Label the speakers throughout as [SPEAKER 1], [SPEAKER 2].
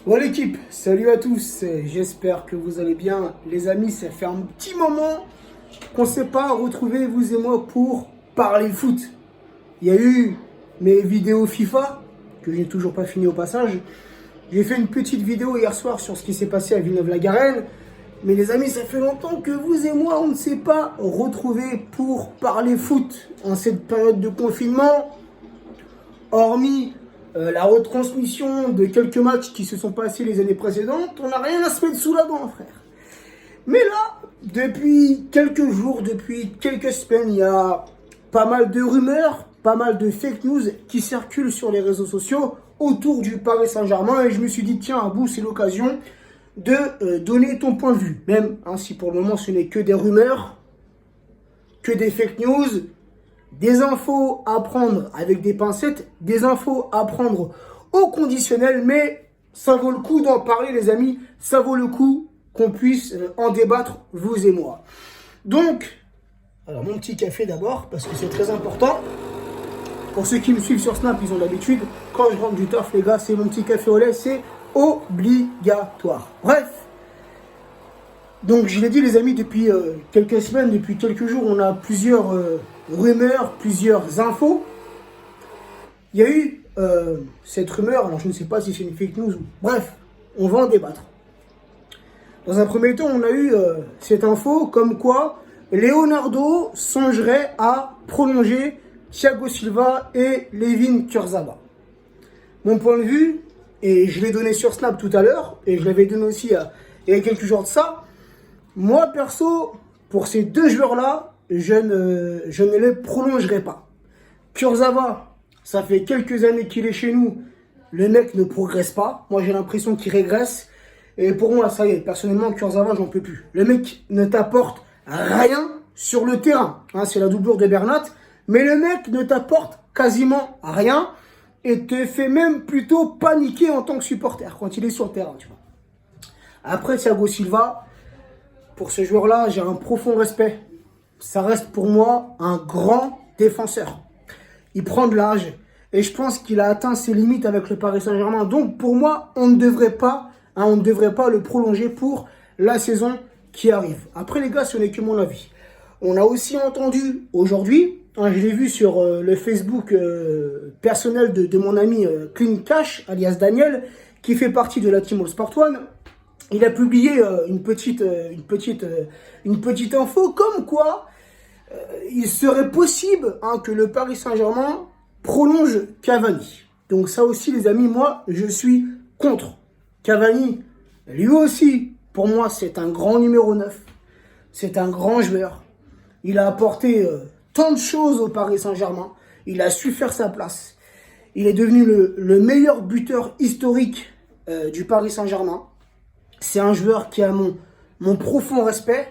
[SPEAKER 1] Bon l'équipe, salut à tous, j'espère que vous allez bien. Les amis, ça fait un petit moment qu'on ne s'est pas retrouvés, vous et moi, pour parler foot. Il y a eu mes vidéos FIFA, que j'ai toujours pas fini au passage. J'ai fait une petite vidéo hier soir sur ce qui s'est passé à Villeneuve-la-Garenne. Mais les amis, ça fait longtemps que vous et moi, on ne s'est pas retrouvés pour parler foot en cette période de confinement. Hormis la retransmission de quelques matchs qui se sont passés les années précédentes, on n'a rien à se mettre sous la dent, frère. Mais là, depuis quelques jours, depuis quelques semaines, il y a pas mal de rumeurs, pas mal de fake news qui circulent sur les réseaux sociaux autour du Paris Saint-Germain. Et je me suis dit, tiens, Abou, c'est l'occasion de donner ton point de vue. Même si pour le moment ce n'est que des rumeurs, que des fake news, des infos à prendre avec des pincettes, des infos à prendre au conditionnel, mais ça vaut le coup d'en parler, les amis. Ça vaut le coup qu'on puisse en débattre, vous et moi. Donc, alors mon petit café d'abord, parce que c'est très important. Pour ceux qui me suivent sur Snap, ils ont l'habitude. Quand je rentre du taf, les gars, c'est mon petit café au lait, c'est obligatoire. Bref. Donc, je l'ai dit, les amis, depuis quelques semaines, depuis quelques jours, on a plusieurs rumeurs, plusieurs infos. Il y a eu cette rumeur, alors je ne sais pas si c'est une fake news ou... Bref, on va en débattre. Dans un premier temps, on a eu cette info comme quoi Leonardo songerait à prolonger Thiago Silva et Layvin Kurzawa. Mon point de vue, et je l'ai donné sur Snap tout à l'heure, et je l'avais donné aussi il y a quelques jours de ça, moi perso, pour ces deux joueurs-là, je ne les prolongerai pas. Kurzawa, ça fait quelques années qu'il est chez nous, le mec ne progresse pas, moi j'ai l'impression qu'il régresse, et pour moi, ça y est, personnellement, Kurzawa, j'en peux plus. Le mec ne t'apporte rien sur le terrain, c'est la doublure de Bernat, mais le mec ne t'apporte quasiment rien, et te fait même plutôt paniquer en tant que supporter, quand il est sur le terrain, tu vois. Après, Thiago Silva, pour ce joueur-là, j'ai un profond respect. Ça reste pour moi un grand défenseur. Il prend de l'âge et je pense qu'il a atteint ses limites avec le Paris Saint-Germain. Donc pour moi, on ne devrait pas le prolonger pour la saison qui arrive. Après les gars, ce n'est que mon avis. On a aussi entendu aujourd'hui, je l'ai vu sur le Facebook personnel de mon ami Clean Cash, alias Daniel, qui fait partie de la team All Sport One. Il a publié une petite info comme quoi il serait possible que le Paris Saint-Germain prolonge Cavani. Donc ça aussi, les amis, moi, je suis contre. Cavani, lui aussi, pour moi, c'est un grand numéro 9. C'est un grand joueur. Il a apporté tant de choses au Paris Saint-Germain. Il a su faire sa place. Il est devenu le meilleur buteur historique du Paris Saint-Germain. C'est un joueur qui a mon profond respect.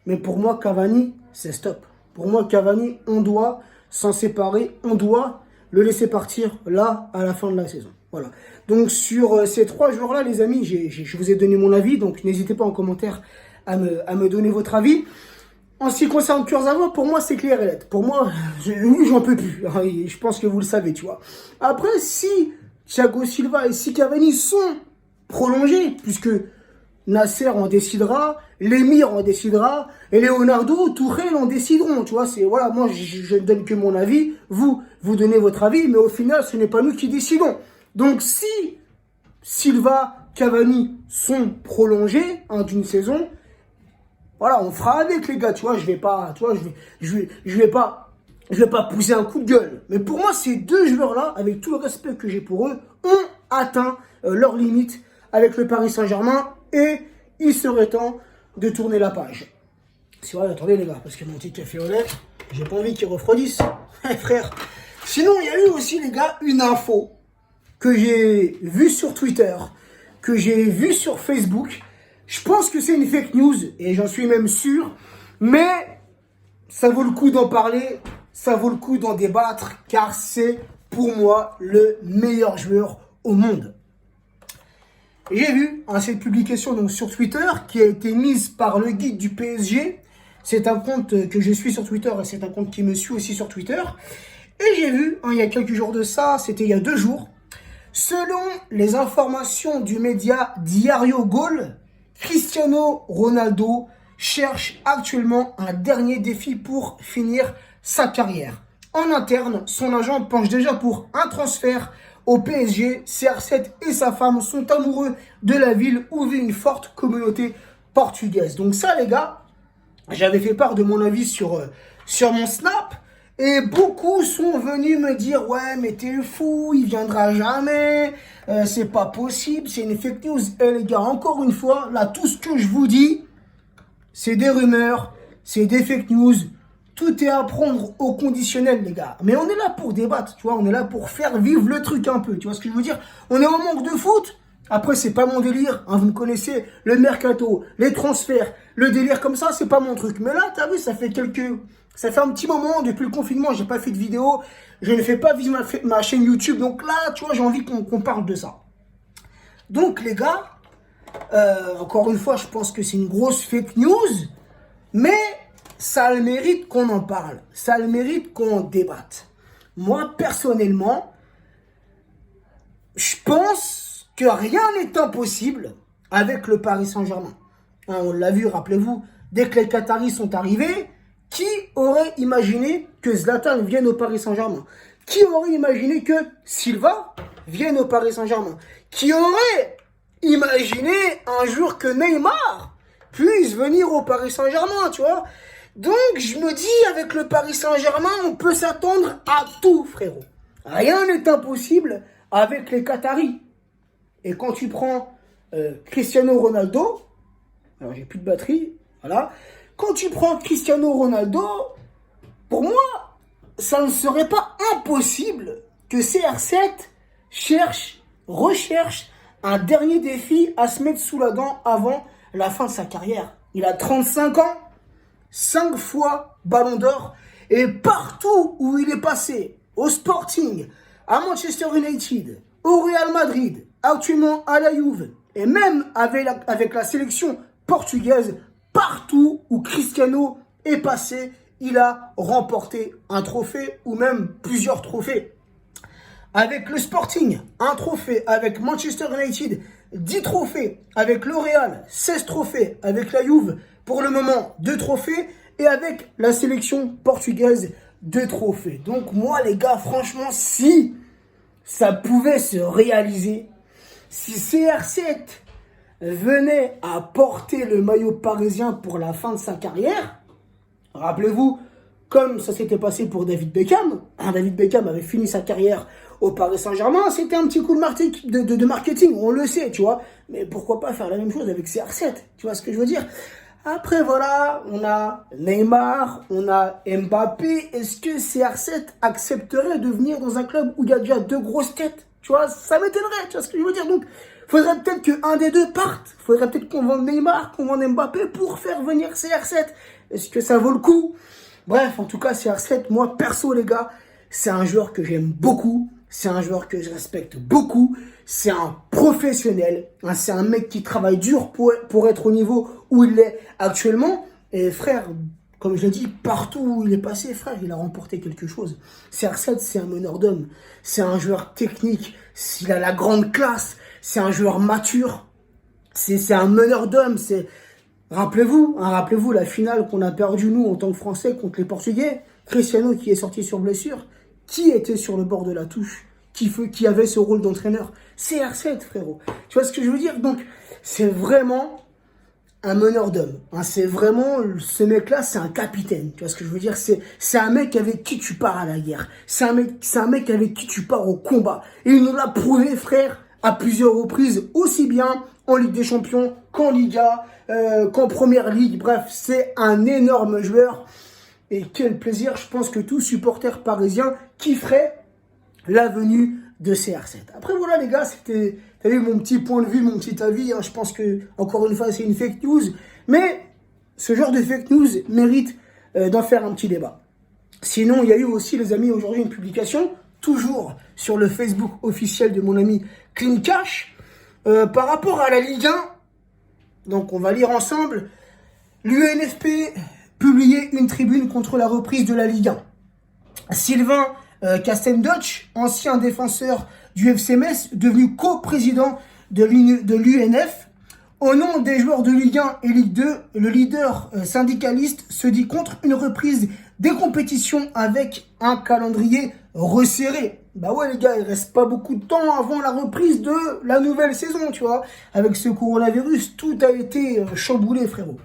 [SPEAKER 1] Mais pour moi, Cavani, c'est stop. Pour moi, Cavani, on doit s'en séparer. On doit le laisser partir là, à la fin de la saison. Voilà. Donc, sur ces trois joueurs-là, les amis, je vous ai donné mon avis. Donc, n'hésitez pas en commentaire à me donner votre avis. En ce qui concerne Kurzawa, pour moi, c'est clair et net. Pour moi, j'en peux plus. Je pense que vous le savez, tu vois. Après, si Thiago Silva et si Cavani sont prolongés, puisque Nasser en décidera, l'Émir en décidera, et Leonardo, Tourelle en décideront, tu vois, voilà, moi, je ne donne que mon avis, vous donnez votre avis, mais au final, ce n'est pas nous qui décidons. Donc, si Silva, Cavani sont prolongés d'une saison, voilà, on fera avec, les gars, tu vois, je vais pas pousser un coup de gueule. Mais pour moi, ces deux joueurs-là, avec tout le respect que j'ai pour eux, ont atteint leurs limites avec le Paris Saint-Germain et il serait temps de tourner la page. C'est vrai, attendez les gars, parce que mon petit café au lait, j'ai pas envie qu'il refroidisse. Frère. Sinon, il y a eu aussi, les gars, une info que j'ai vue sur Twitter, que j'ai vue sur Facebook. Je pense que c'est une fake news, et j'en suis même sûr, mais ça vaut le coup d'en parler, ça vaut le coup d'en débattre, car c'est pour moi le meilleur joueur au monde. J'ai vu cette publication donc, sur Twitter qui a été mise par le guide du PSG. C'est un compte que je suis sur Twitter et c'est un compte qui me suit aussi sur Twitter. Et j'ai vu, il y a quelques jours de ça, c'était il y a 2 jours, Selon les informations du média Diario Gol, Cristiano Ronaldo cherche actuellement un dernier défi pour finir sa carrière. En interne, son agent penche déjà pour un transfert au PSG. CR7 et sa femme sont amoureux de la ville où vit une forte communauté portugaise. Donc ça, les gars, j'avais fait part de mon avis sur mon Snap. Et beaucoup sont venus me dire « Ouais, mais t'es fou, il viendra jamais, c'est pas possible, c'est une fake news. » Et les gars, encore une fois, là, tout ce que je vous dis, c'est des rumeurs, c'est des fake news. Tout est à prendre au conditionnel, les gars. Mais on est là pour débattre, tu vois. On est là pour faire vivre le truc un peu. Tu vois ce que je veux dire? On est en manque de foot. Après, c'est pas mon délire. Hein, vous me connaissez, le mercato, les transferts, le délire comme ça, c'est pas mon truc. Mais là, t'as vu, ça fait un petit moment, depuis le confinement, j'ai pas fait de vidéo. Je ne fais pas vivre ma chaîne YouTube. Donc là, tu vois, j'ai envie qu'on parle de ça. Donc, les gars, encore une fois, je pense que c'est une grosse fake news. Mais ça a le mérite qu'on en parle. Ça a le mérite qu'on en débatte. Moi, personnellement, je pense que rien n'est impossible avec le Paris Saint-Germain. Hein, on l'a vu, rappelez-vous, dès que les Qataris sont arrivés, qui aurait imaginé que Zlatan vienne au Paris Saint-Germain? Qui aurait imaginé que Silva vienne au Paris Saint-Germain? Qui aurait imaginé un jour que Neymar puisse venir au Paris Saint-Germain, tu vois? Donc, je me dis, avec le Paris Saint-Germain, on peut s'attendre à tout, frérot. Rien n'est impossible avec les Qataris. Et quand tu prends Cristiano Ronaldo, alors j'ai plus de batterie, voilà. Quand tu prends Cristiano Ronaldo, pour moi, ça ne serait pas impossible que CR7 recherche un dernier défi à se mettre sous la dent avant la fin de sa carrière. Il a 35 ans, 5 fois Ballon d'Or, et partout où il est passé, au Sporting, à Manchester United, au Real Madrid, actuellement à la Juve, et même avec la sélection portugaise, partout où Cristiano est passé, il a remporté un trophée ou même plusieurs trophées. Avec le Sporting, un trophée. Avec Manchester United, 10 trophées. Avec le Real, 16 trophées. Avec la Juve, pour le moment, 2 trophées. Et avec la sélection portugaise, 2 trophées. Donc moi, les gars, franchement, si ça pouvait se réaliser, si CR7 venait à porter le maillot parisien pour la fin de sa carrière, rappelez-vous, comme ça s'était passé pour David Beckham. David Beckham avait fini sa carrière au Paris Saint-Germain. C'était un petit coup de marketing, on le sait, tu vois. Mais pourquoi pas faire la même chose avec CR7? Tu vois ce que je veux dire? Après, voilà, on a Neymar, on a Mbappé. Est-ce que CR7 accepterait de venir dans un club où il y a déjà 2 grosses têtes? Tu vois, ça m'étonnerait, tu vois ce que je veux dire? Donc, faudrait peut-être qu'un des deux parte. Faudrait peut-être qu'on vende Neymar, qu'on vende Mbappé pour faire venir CR7. Est-ce que ça vaut le coup? Bref, en tout cas, CR7, moi, perso, les gars, c'est un joueur que j'aime beaucoup. C'est un joueur que je respecte beaucoup. C'est un professionnel. Hein, c'est un mec qui travaille dur pour être au niveau où il est actuellement. Et frère, comme je l'ai dit, partout où il est passé, frère, il a remporté quelque chose. CR7, c'est un meneur d'hommes. C'est un joueur technique. Il a la grande classe. C'est un joueur mature. C'est un meneur d'hommes. Rappelez-vous la finale qu'on a perdue, nous, en tant que Français, contre les Portugais. Cristiano qui est sorti sur blessure. Qui était sur le bord de la touche? Qui avait ce rôle d'entraîneur? CR7, frérot. Tu vois ce que je veux dire? Donc, c'est vraiment un meneur d'hommes. Hein, c'est vraiment, ce mec-là, c'est un capitaine. Tu vois ce que je veux dire? C'est un mec avec qui tu pars à la guerre. C'est un mec avec qui tu pars au combat. Et il nous l'a prouvé, frère, à plusieurs reprises, aussi bien en Ligue des Champions qu'en Liga, qu'en Première Ligue. Bref, c'est un énorme joueur. Et quel plaisir, je pense que tout supporter parisien kifferait la venue de CR7. Après, voilà, les gars, c'était, t'as vu mon petit point de vue, mon petit avis. Hein, je pense que, encore une fois, c'est une fake news. Mais ce genre de fake news mérite d'en faire un petit débat. Sinon, il y a eu aussi, les amis, aujourd'hui, une publication, toujours sur le Facebook officiel de mon ami Clean Cash, par rapport à la Ligue 1. Donc, on va lire ensemble. L'UNFP publiait une tribune contre la reprise de la Ligue 1. Sylvain Carsten Deutsch, ancien défenseur du FC Metz, devenu co-président de l'UNF. Au nom des joueurs de Ligue 1 et Ligue 2, le leader syndicaliste se dit contre une reprise des compétitions avec un calendrier resserré. Bah ouais les gars, il reste pas beaucoup de temps avant la reprise de la nouvelle saison, tu vois. Avec ce coronavirus, tout a été chamboulé, frérot.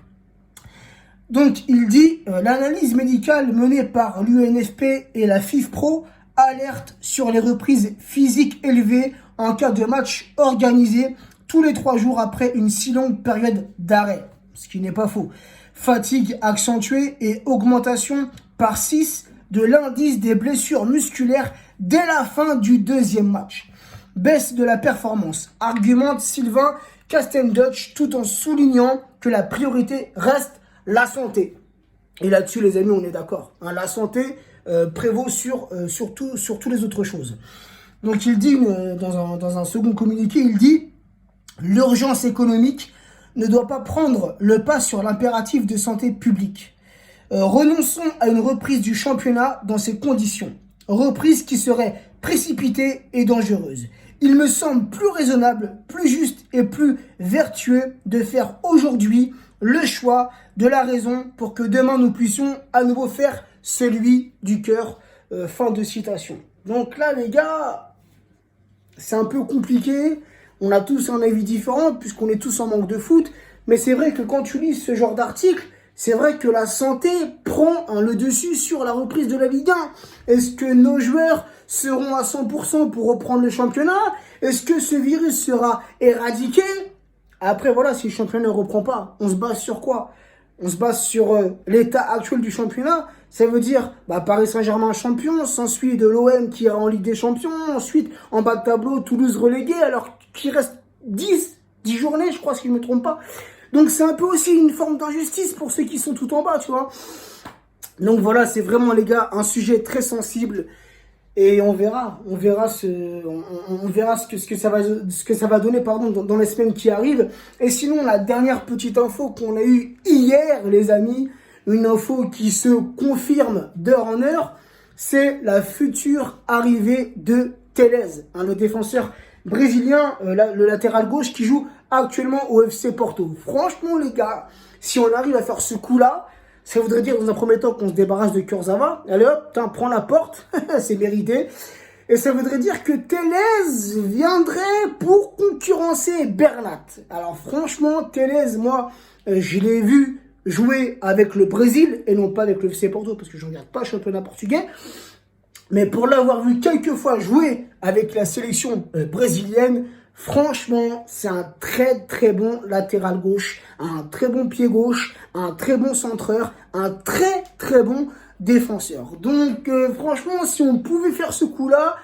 [SPEAKER 1] Donc il dit, l'analyse médicale menée par l'UNFP et la FIFPro alerte sur les reprises physiques élevées en cas de match organisé tous les 3 jours après une si longue période d'arrêt, ce qui n'est pas faux. Fatigue accentuée et augmentation par 6 de l'indice des blessures musculaires dès la fin du 2e match. Baisse de la performance, argumente Sylvain Carsten Deutsch tout en soulignant que la priorité reste la santé. Et là-dessus, les amis, on est d'accord. Hein, la santé prévaut sur toutes les autres choses. Donc, il dit, dans un second communiqué, il dit « L'urgence économique ne doit pas prendre le pas sur l'impératif de santé publique. Renonçons à une reprise du championnat dans ces conditions. Reprise qui serait précipitée et dangereuse. Il me semble plus raisonnable, plus juste et plus vertueux de faire aujourd'hui le choix de la raison pour que demain nous puissions à nouveau faire celui du cœur. » Fin de citation. Donc là, les gars, c'est un peu compliqué. On a tous un avis différent puisqu'on est tous en manque de foot. Mais c'est vrai que quand tu lis ce genre d'article, c'est vrai que la santé prend le dessus sur la reprise de la Ligue 1. Est-ce que nos joueurs seront à 100% pour reprendre le championnat? Est-ce que ce virus sera éradiqué? Après, voilà, si le championnat ne reprend pas, on se base sur quoi? On se base sur l'état actuel du championnat. Ça veut dire Paris Saint-Germain champion, s'ensuit de l'OM qui est en Ligue des Champions, ensuite en bas de tableau Toulouse relégué, alors qu'il reste 10 journées, je crois, si je ne me trompe pas. Donc c'est un peu aussi une forme d'injustice pour ceux qui sont tout en bas, tu vois. Donc voilà, c'est vraiment les gars un sujet très sensible. Et on verra ce que ça va donner dans les semaines qui arrivent. Et sinon, la dernière petite info qu'on a eue hier, les amis, une info qui se confirme d'heure en heure, c'est la future arrivée de Telles, le défenseur brésilien, le latéral gauche qui joue actuellement au FC Porto. Franchement, les gars, si on arrive à faire ce coup-là, ça voudrait dire dans un premier temps qu'on se débarrasse de Kurzawa. Allez hop, prends la porte, c'est mérité. Et ça voudrait dire que Telles viendrait pour concurrencer Bernat. Alors franchement, Telles, moi, je l'ai vu jouer avec le Brésil et non pas avec le FC Porto parce que je ne regarde pas le championnat portugais. Mais pour l'avoir vu quelques fois jouer avec la sélection brésilienne, franchement, c'est un très très bon latéral gauche, un très bon pied gauche, un très bon centreur, un très très bon défenseur. Donc franchement, si on pouvait faire ce coup-là,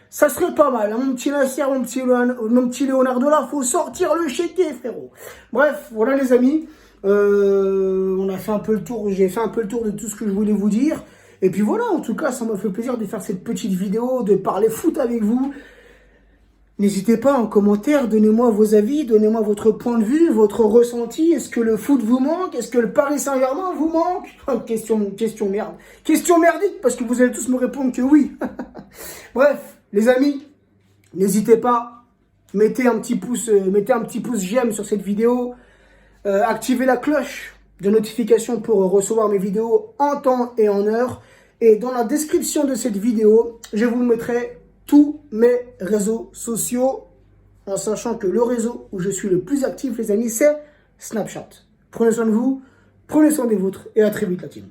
[SPEAKER 1] ça serait pas mal. Mon petit Nasser, mon petit Leonardo là, faut sortir le chéquier, frérot. Bref, voilà les amis. On a fait un peu le tour, j'ai fait un peu le tour de tout ce que je voulais vous dire. Et puis voilà, en tout cas, ça m'a fait plaisir de faire cette petite vidéo, de parler foot avec vous. N'hésitez pas en commentaire, donnez-moi vos avis, donnez-moi votre point de vue, votre ressenti. Est-ce que le foot vous manque? Est-ce que le Paris Saint-Germain vous manque? Question merde. Question merdique, parce que vous allez tous me répondre que oui. Bref, les amis, n'hésitez pas, mettez un petit pouce j'aime sur cette vidéo. Activez la cloche de notification pour recevoir mes vidéos en temps et en heure. Et dans la description de cette vidéo, je vous mettrai tous mes réseaux sociaux, en sachant que le réseau où je suis le plus actif, les amis, c'est Snapchat. Prenez soin de vous, prenez soin des vôtres et à très vite la team.